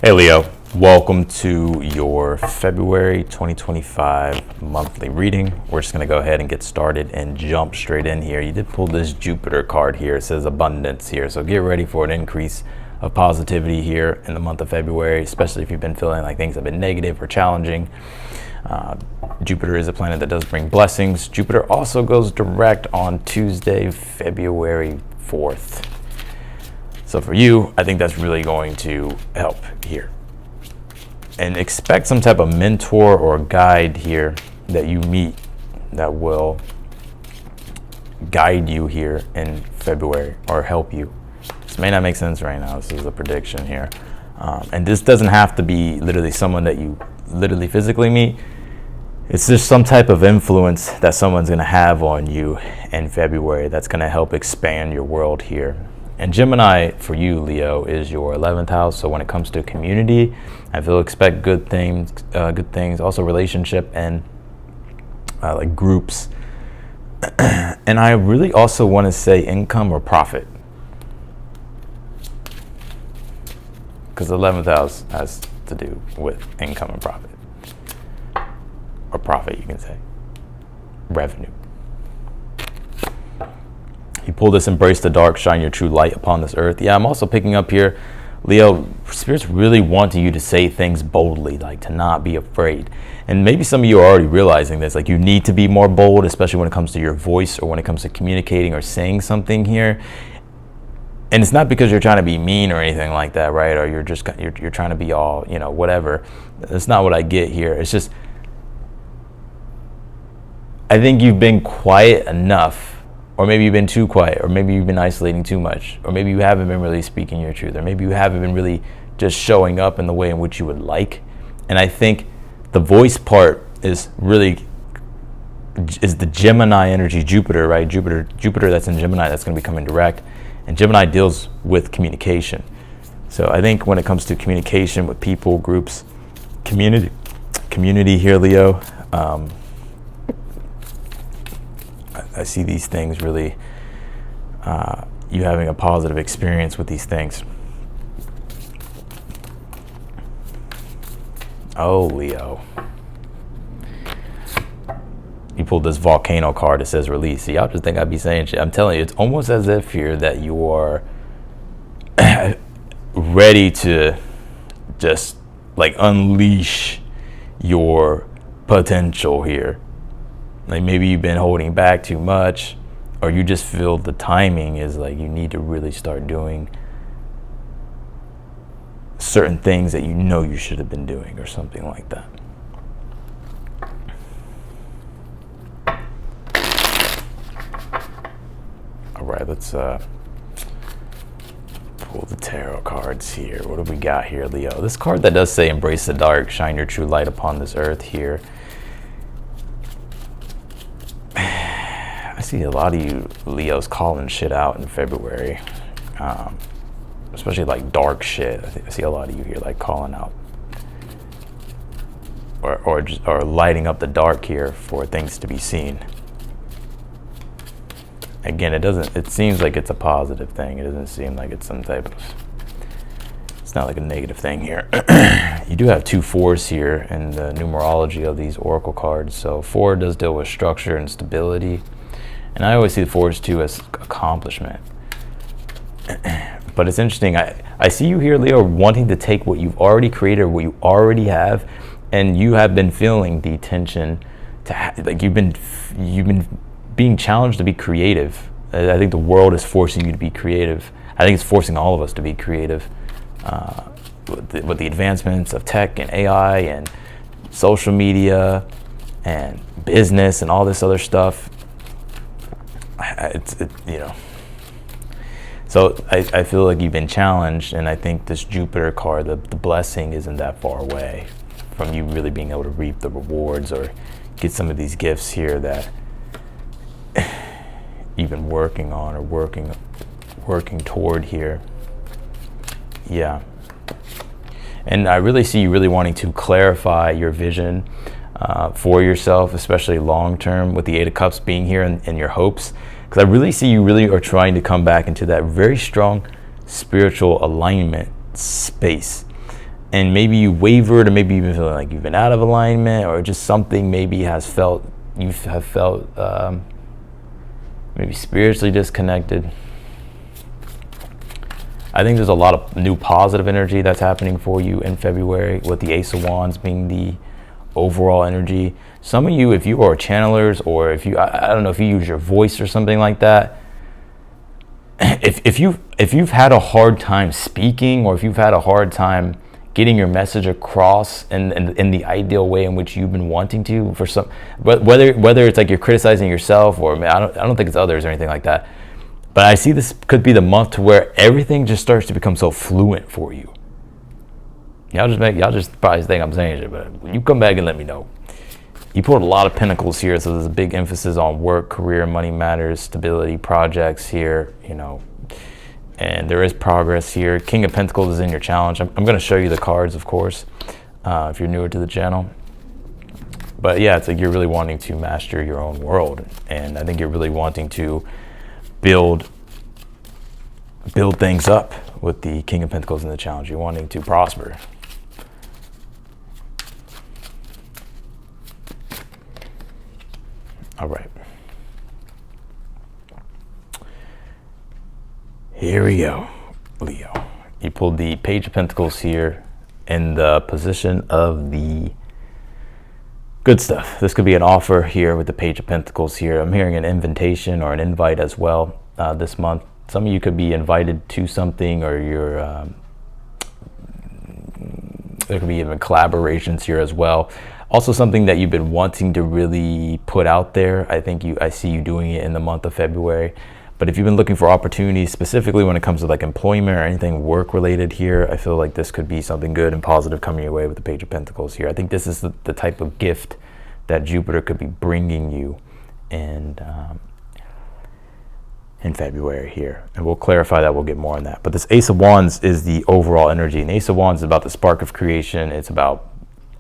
Hey Leo, welcome to your February 2025 monthly reading. We're just going to go ahead and get started and jump straight in here. You did pull this Jupiter card here. It says abundance here. So get ready for an increase of positivity here in the month of February, especially if you've been feeling like things have been negative or challenging. Jupiter is a planet that does bring blessings. Jupiter also goes direct on Tuesday, February 4th. So for you, I think that's really going to help here. And expect some type of mentor or guide here that you meet that will guide you here in February or help you. This may not make sense right now. This is a prediction here. And this doesn't have to be literally someone that you literally physically meet. It's just some type of influence that someone's going to have on you in February that's going to help expand your world here. And Gemini for you, Leo, is your 11th house. So when it comes to community, I feel expect good things. Also relationship and like groups. And I really also want to say income or profit, because the 11th house has to do with income and profit, or profit, you can say, revenue. You pull this embrace the dark, shine your true light upon this earth. Yeah, I'm also picking up here, Leo, Spirit's really wanting you to say things boldly, like to not be afraid. And maybe some of you are already realizing this, like you need to be more bold, especially when it comes to your voice or when it comes to communicating or saying something here. And it's not because you're trying to be mean or anything like that, right? Or you're just, you're trying to be all, whatever. That's not what I get here. It's just, I think you've been quiet enough. Or maybe you've been too quiet, or maybe you've been isolating too much, or maybe you haven't been really speaking your truth, or maybe you haven't been really just showing up in the way in which you would like. And I think the voice part is the Gemini energy, Jupiter, right? Jupiter that's in Gemini, that's going to be coming direct. And Gemini deals with communication. So I think when it comes to communication with people, groups, community here, Leo, I see these things really, you having a positive experience with these things. Oh, Leo. You pulled this volcano card that says release. See, y'all just think I'd be saying shit. I'm telling you, it's almost as if here that you are ready to just like unleash your potential here. Like maybe you've been holding back too much, or you just feel the timing is like you need to really start doing certain things that you know you should have been doing or something like that. All right, let's pull the tarot cards here. What do we got here, Leo? This card that does say embrace the dark, shine your true light upon this earth here. I see a lot of you Leos calling shit out in February, especially like dark shit. I see a lot of you here like calling out or lighting up the dark here for things to be seen. Again, it seems like it's a positive thing. It doesn't seem like it's some type of, it's not like a negative thing here. You do have 2 4s here in the numerology of these oracle cards. So 4 does deal with structure and stability. And I always see the 4s too as accomplishment. But it's interesting. I see you here, Leo, wanting to take what you've already created, what you already have, and you have been feeling the tension to like you've been being challenged to be creative. I think the world is forcing you to be creative. I think it's forcing all of us to be creative with the advancements of tech and AI and social media and business and all this other stuff. So I feel like you've been challenged, and I think this Jupiter card, the blessing isn't that far away from you really being able to reap the rewards or get some of these gifts here that you've been working on or working toward here. Yeah. And I really see you really wanting to clarify your vision for yourself, especially long term, with the 8 of Cups being here and your hopes. Because I really see you really are trying to come back into that very strong spiritual alignment space. and maybe you wavered, or maybe you've been feeling like you've been out of alignment, or just something maybe you have felt maybe spiritually disconnected. I think there's a lot of new positive energy that's happening for you in February, with the Ace of Wands being the overall energy. Some of you, if you are channelers, or if you, I don't know if you use your voice or something like that, if you've had a hard time speaking, or if you've had a hard time getting your message across in the ideal way in which you've been wanting to, for some, whether it's like you're criticizing yourself, or I don't think it's others or anything like that, but I see this could be the month to where everything just starts to become so fluent for you. Y'all just probably think I'm saying shit, but when you come back and let me know. You pulled a lot of pentacles here, so there's a big emphasis on work, career, money matters, stability, projects here, you know, and there is progress here. King of Pentacles is in your challenge. I'm going to show you the cards, of course, if you're newer to the channel. But yeah, it's like you're really wanting to master your own world, and I think you're really wanting to build things up with the King of Pentacles in the challenge. You're wanting to prosper. All right. Here we go, Leo. You pulled the Page of Pentacles here in the position of the good stuff. This could be an offer here with the Page of Pentacles here. I'm hearing an invitation or an invite as well this month. Some of you could be invited to something, or there could be even collaborations here as well. Also, something that you've been wanting to really put out there. I see you doing it in the month of February. But if you've been looking for opportunities, specifically when it comes to like employment or anything work related here, I feel like this could be something good and positive coming your way with the Page of Pentacles here. I think this is the type of gift that Jupiter could be bringing you in February here. And we'll clarify that, we'll get more on that. But this Ace of Wands is the overall energy. And Ace of Wands is about the spark of creation. It's about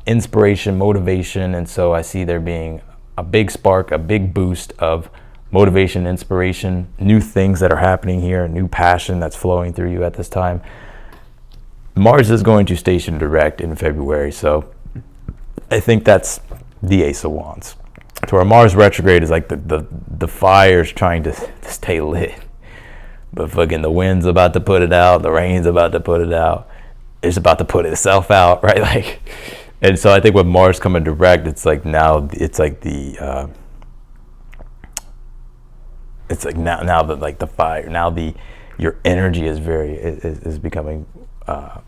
inspiration, motivation. And so I see there being a big spark, a big boost of motivation, inspiration, new things that are happening here, new passion that's flowing through you at this time. Mars is going to station direct in February, so I think that's the Ace of Wands. To where Mars retrograde is like the fire's trying to stay lit, but fucking the wind's about to put it out, the rain's about to put it out, it's about to put itself out, right? Like, and so I think with Mars coming direct, it's like now it's like the it's like now that like the fire, now your energy is becoming your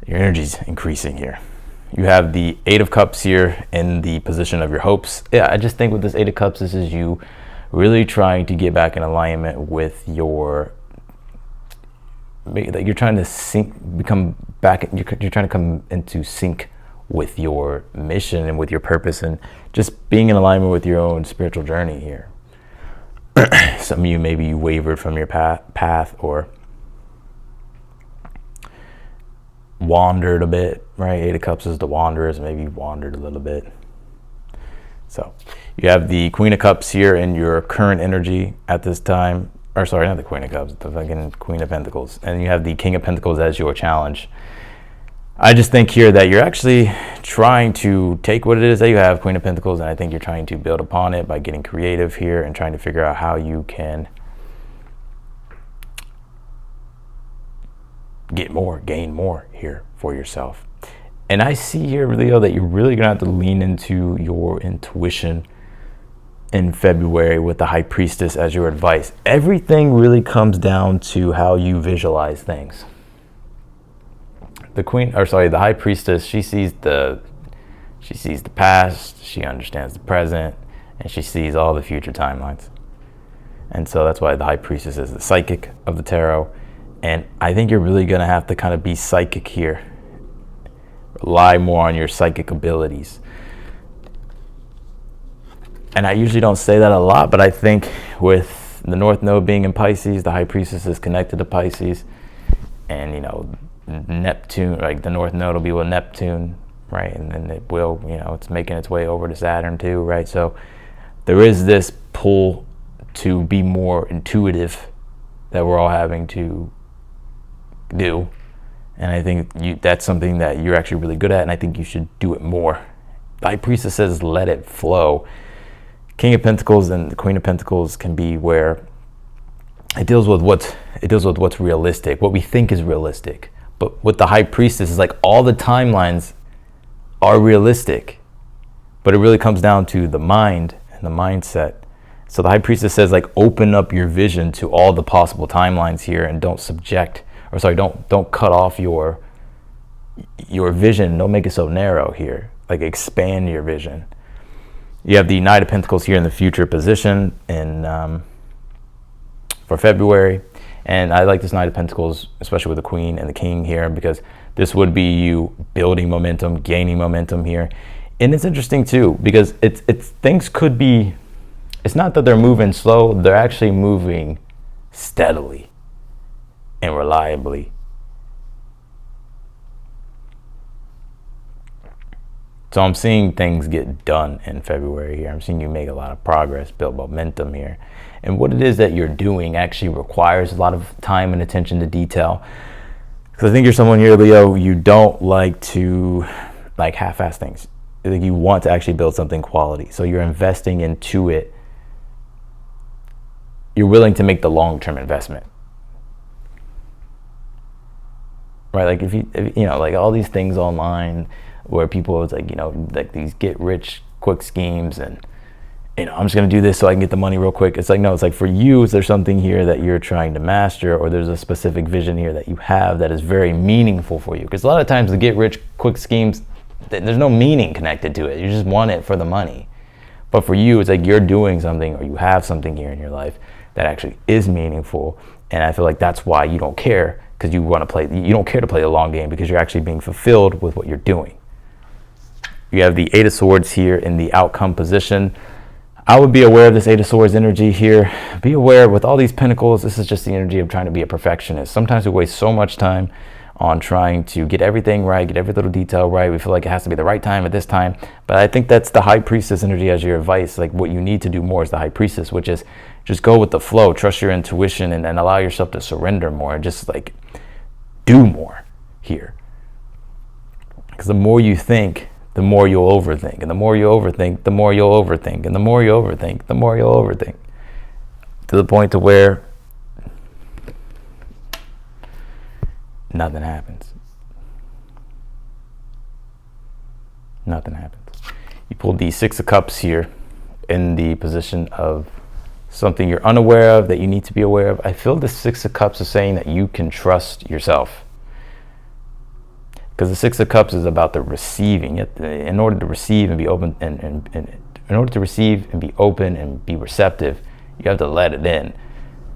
energy's increasing here. You have the Eight of Cups here in the position of your hopes. Yeah, I just think with this Eight of Cups, this is you really trying to get back in alignment with your, like you're trying to become back, you're trying to come into sync with your mission and with your purpose, and just being in alignment with your own spiritual journey here. Some of you, maybe you wavered from your path or wandered a bit, right? Eight of Cups is the wanderers. Maybe you wandered a little bit. So you have the Queen of Cups here in your current energy at this time. Or sorry, not the Queen of Cups, the fucking Queen of Pentacles. And you have the King of Pentacles as your challenge. I just think here that you're actually trying to take what it is that you have, Queen of Pentacles, and I think you're trying to build upon it by getting creative here and trying to figure out how you can gain more here for yourself. And I see here, Leo, that you're really gonna have to lean into your intuition in February with the High Priestess as your advice. Everything really comes down to how you visualize things. The High Priestess, she sees the past, she understands the present, and she sees all the future timelines. And so that's why the High Priestess is the psychic of the tarot. And I think you're really gonna have to kind of be psychic here. Rely more on your psychic abilities. And I usually don't say that a lot, but I think with the North Node being in Pisces, the High Priestess is connected to Pisces, and you know, Neptune, like the North Node will be with Neptune, right? And then it will, you know, it's making its way over to Saturn too, right? So there is this pull to be more intuitive that we're all having to do. And I think that's something that you're actually really good at, and I think you should do it more. The High Priestess says, let it flow. King of Pentacles and the Queen of Pentacles can be where it deals with what's realistic, what we think is realistic. But with the High Priestess, is like all the timelines are realistic, but it really comes down to the mind and the mindset. So the High Priestess says, like, open up your vision to all the possible timelines here, and don't cut off your vision. Don't make it so narrow here. Like, expand your vision. You have the Knight of Pentacles here in the future position for February. And I like this Knight of Pentacles, especially with the Queen and the King here, because this would be you building momentum, gaining momentum here. And it's interesting too, because things could be, it's not that they're moving slow, they're actually moving steadily and reliably. So I'm seeing things get done in February here. I'm seeing you make a lot of progress, build momentum here. And what it is that you're doing actually requires a lot of time and attention to detail. Because I think you're someone here, Leo, you don't like to half-ass things. I think you want to actually build something quality. So you're investing into it. You're willing to make the long-term investment. Right? Like if you like all these things online where people, it's like these get rich quick schemes, and I'm just going to do this so I can get the money real quick. It's like, no, it's like for you, is there something here that you're trying to master, or there's a specific vision here that you have that is very meaningful for you? Because a lot of times the get rich quick schemes, there's no meaning connected to it. You just want it for the money. But for you, it's like you're doing something, or you have something here in your life that actually is meaningful. And I feel like that's why you don't care, because you don't care to play the long game, because you're actually being fulfilled with what you're doing. You have the Eight of Swords here in the outcome position. I would be aware of this Eight of Swords energy here. Be aware with all these pentacles, this is just the energy of trying to be a perfectionist. Sometimes we waste so much time on trying to get everything right, get every little detail right. We feel like it has to be the right time at this time. But I think that's the High Priestess energy as your advice. Like, what you need to do more is the High Priestess, which is just go with the flow, trust your intuition, and allow yourself to surrender more, and just like do more here. Because the more you think, the more you'll overthink. And the more you overthink, the more you'll overthink. And the more you overthink, the more you'll overthink. To the point to where nothing happens. Nothing happens. You pulled the Six of Cups here in the position of something you're unaware of that you need to be aware of. I feel the Six of Cups is saying that you can trust yourself. Because the Six of Cups is about the receiving. In order to receive and be open, and in order to receive and be open and be receptive, you have to let it in.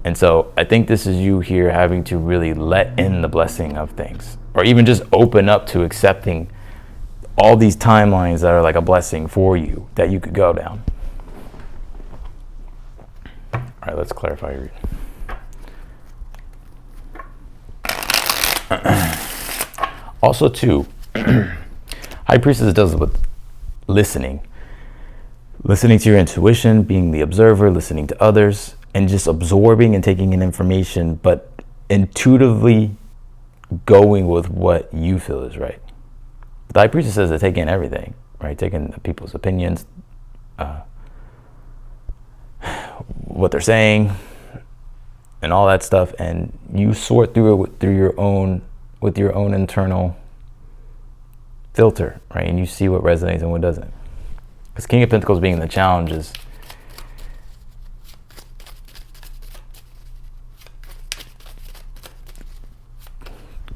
And so I think this is you here having to really let in the blessing of things, or even just open up to accepting all these timelines that are like a blessing for you that you could go down. All right, let's clarify your reading. Also, too, High Priestess does it with listening. Listening to your intuition, being the observer, listening to others, and just absorbing and taking in information, but intuitively going with what you feel is right. The High Priestess says to take in everything, right? Taking people's opinions, what they're saying, and all that stuff, and you sort through it with your own internal filter, right? And you see what resonates and what doesn't. Because King of Pentacles being the challenge is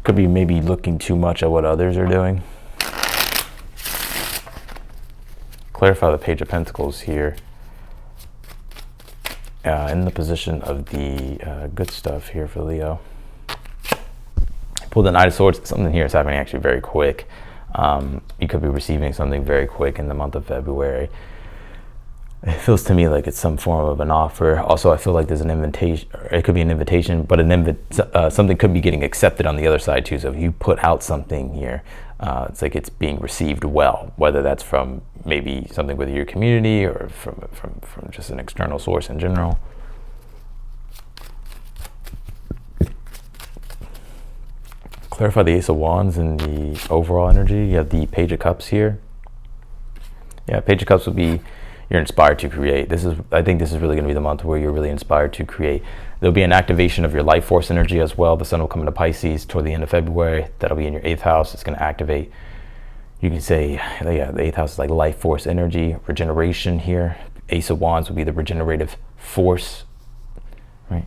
could be maybe looking too much at what others are doing. Clarify the Page of Pentacles here in the position of the good stuff here for Leo. Pull the Knight of Swords. Something here is happening actually very quick. You could be receiving something very quick in the month of February. It feels to me like it's some form of an offer. Also, I feel like there's an invitation. It could be an invitation, but something could be getting accepted on the other side too. So if you put out something here, it's like it's being received well, whether that's from maybe something with your community or from just an external source in general. Clarify the Ace of Wands and the overall energy. You have the Page of Cups here. Yeah, Page of Cups would be you're inspired to create. I think this is really going to be the month where you're really inspired to create. There'll be an activation of your life force energy as well. The sun will come into Pisces toward the end of February. That'll be in your 8th house. It's going to activate. You can say, yeah, the 8th house is like life force energy, regeneration here. Ace of Wands would be the regenerative force, right?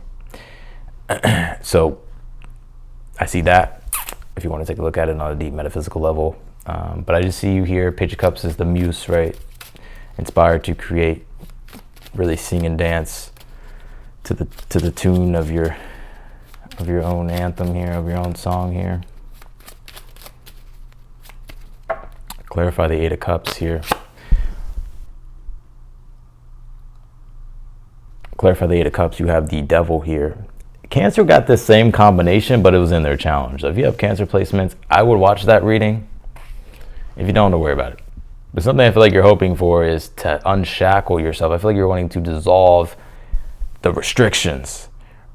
So I see that if you want to take a look at it on a deep metaphysical level. But I just see you here. Page of Cups is the muse, right? Inspired to create, really sing and dance to the tune of your own anthem here, of your own song here. Clarify the 8 of Cups here. Clarify the 8 of Cups. You have the Devil here. Cancer got this same combination, but it was in their challenge. So if you have Cancer placements, I would watch that reading. If you don't worry about it. But something I feel like you're hoping for is to unshackle yourself. I feel like you're wanting to dissolve the restrictions.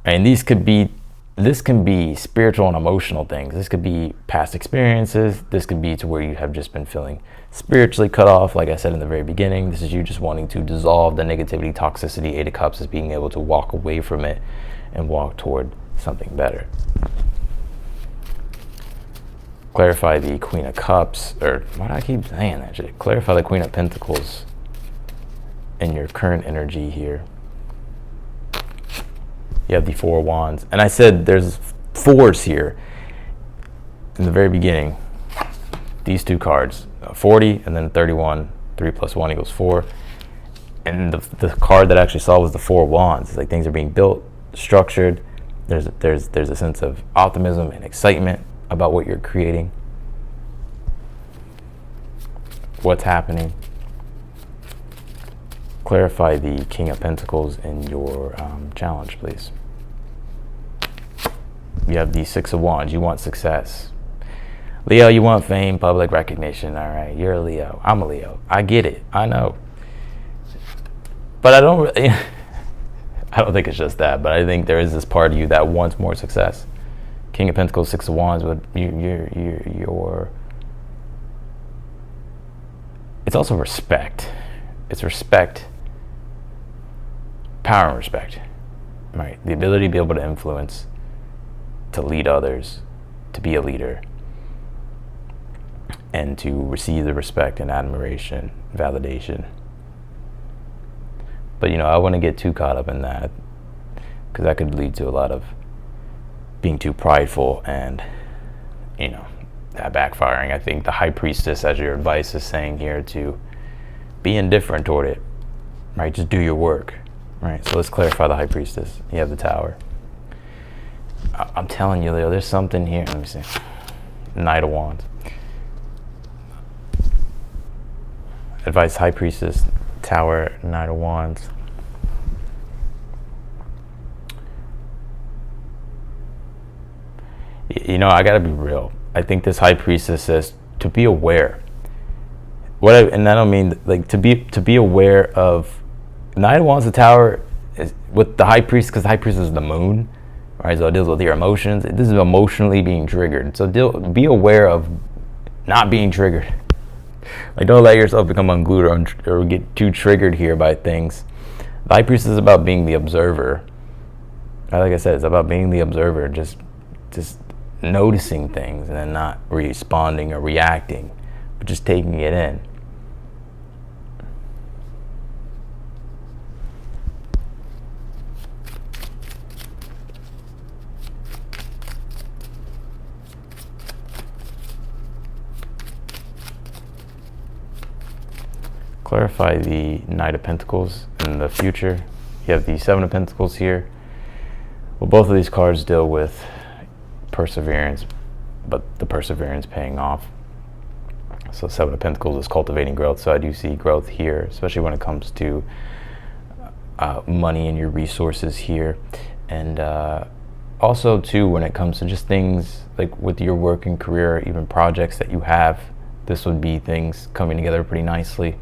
And this can be spiritual and emotional things. This could be past experiences. This could be to where you have just been feeling spiritually cut off. Like I said in the very beginning, this is you just wanting to dissolve the negativity, toxicity. 8 of Cups is being able to walk away from it and walk toward something better. Clarify the Queen of Cups, or why do I keep saying that shit? Clarify the Queen of Pentacles in your current energy here. You have the 4 of Wands. And I said there's 4s here in the very beginning. These 2 cards, 40 and then 31. 3 plus 1 equals 4. And the card that I actually saw was the 4 of Wands. It's like things are being built, structured. There's a sense of optimism and excitement about what you're creating, what's happening. Clarify the King of Pentacles in your challenge, please. You have the 6 of Wands. You want success. Leo, you want fame, public recognition. All right, you're a Leo. I'm a Leo. I get it. I know. But I don't think it's just that, but I think there is this part of you that wants more success. King of Pentacles, 6 of Wands, but it's also respect. It's respect, power and respect, right? The ability to be able to influence, to lead others, to be a leader, and to receive the respect and admiration, validation. But I wouldn't get too caught up in that, because that could lead to a lot of being too prideful and, that backfiring. I think the High Priestess, as your advice is saying here, to be indifferent toward it, right? Just do your work, right? So let's clarify the High Priestess. You have the Tower. I'm telling you, Leo, there's something here. Let me see. Knight of Wands. Advice, High Priestess, Tower, Knight of Wands. I gotta be real. I think this High Priestess says to be aware. And I don't mean like to be aware of. Knight of Wands, the Tower, is with the High Priest, because the High Priest is the moon, right? So it deals with your emotions. This is emotionally being triggered. So be aware of not being triggered. Like, don't let yourself become unglued or get too triggered here by things. The High Priest is about being the observer. Like I said, it's about being the observer, just noticing things and then not responding or reacting, but just taking it in. Clarify the Knight of Pentacles in the future. You have the 7 of Pentacles here. Well, both of these cards deal with perseverance, but the perseverance paying off. So 7 of Pentacles is cultivating growth. So I do see growth here, especially when it comes to money and your resources here. And also too, when it comes to just things like with your work and career, even projects that you have, this would be things coming together pretty nicely.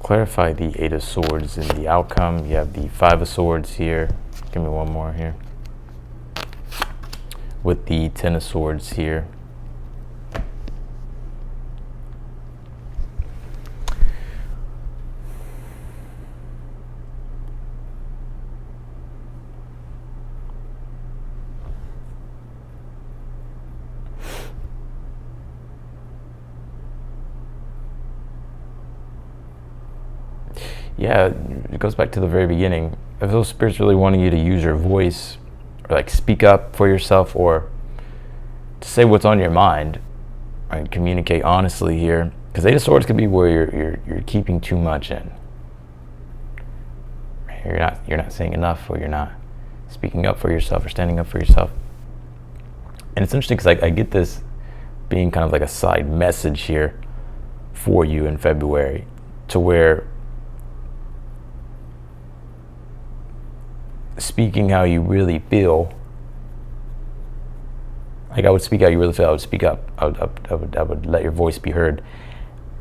Clarify the Eight of Swords in the outcome. You have the Five of Swords here. Give me one more here. With the Ten of Swords here. Yeah, it goes back to the very beginning. If those spirits really wanting you to use your voice, or like speak up for yourself, or to say what's on your mind, right? Communicate honestly here, because Eight of Swords could be where you're keeping too much in. You're not saying enough, or you're not speaking up for yourself, or standing up for yourself. And it's interesting because I get this being kind of like a side message here for you in February, to where speaking how you really feel, like I would speak how you really feel, I would speak up, I would let your voice be heard.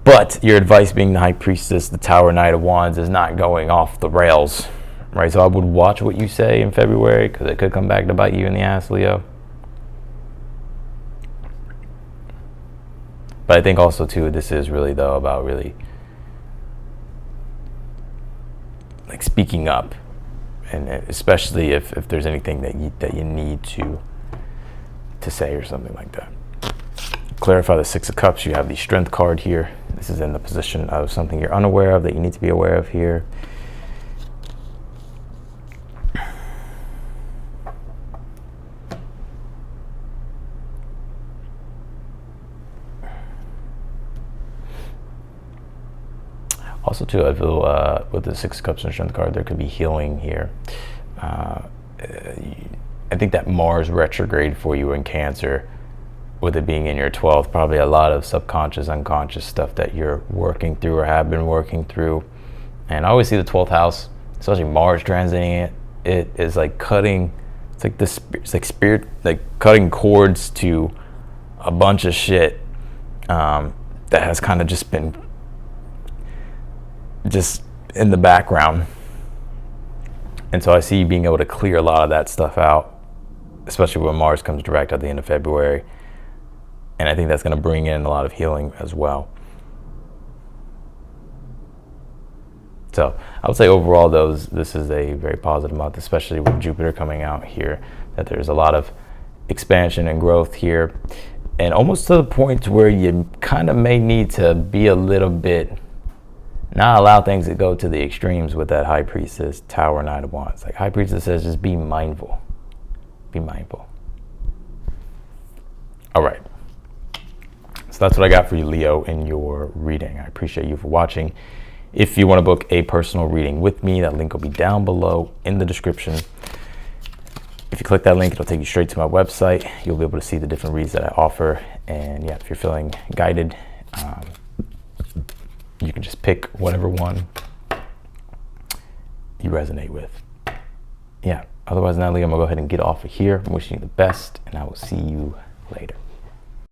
But your advice, being the High Priestess, the Tower, Knight of Wands, is not going off the rails, right? So I would watch what you say in February, because it could come back to bite you in the ass, Leo. But I think also too, this is really though about really like speaking up. And especially if there's anything that you need to say or something like that. Clarify the Six of Cups. You have the Strength card here. This is in the position of something you're unaware of that you need to be aware of here. Also, too, I feel with the Six of Cups and Strength card, there could be healing here. I think that Mars retrograde for you in Cancer, with it being in your 12th, probably a lot of subconscious, unconscious stuff that you're working through or have been working through. And I always see the 12th house, especially Mars transiting it is like cutting. It's like it's like spirit, like cutting cords to a bunch of shit that has kind of just been just in the background. And so I see you being able to clear a lot of that stuff out, especially when Mars comes direct at the end of February. And I think that's going to bring in a lot of healing as well. So I would say overall, this is a very positive month, especially with Jupiter coming out here, that there's a lot of expansion and growth here. And almost to the point where you kind of may need to be a little bit, not allow things to go to the extremes with that High Priestess, Tower, Knight of Wands. Like High Priestess says, just be mindful. Be mindful. All right. So that's what I got for you, Leo, in your reading. I appreciate you for watching. If you want to book a personal reading with me, that link will be down below in the description. If you click that link, it'll take you straight to my website. You'll be able to see the different reads that I offer. And yeah, if you're feeling guided, you can just pick whatever one you resonate with. Yeah, otherwise, Natalie, I'm gonna go ahead and get off of here. I'm wishing you the best, and I will see you later.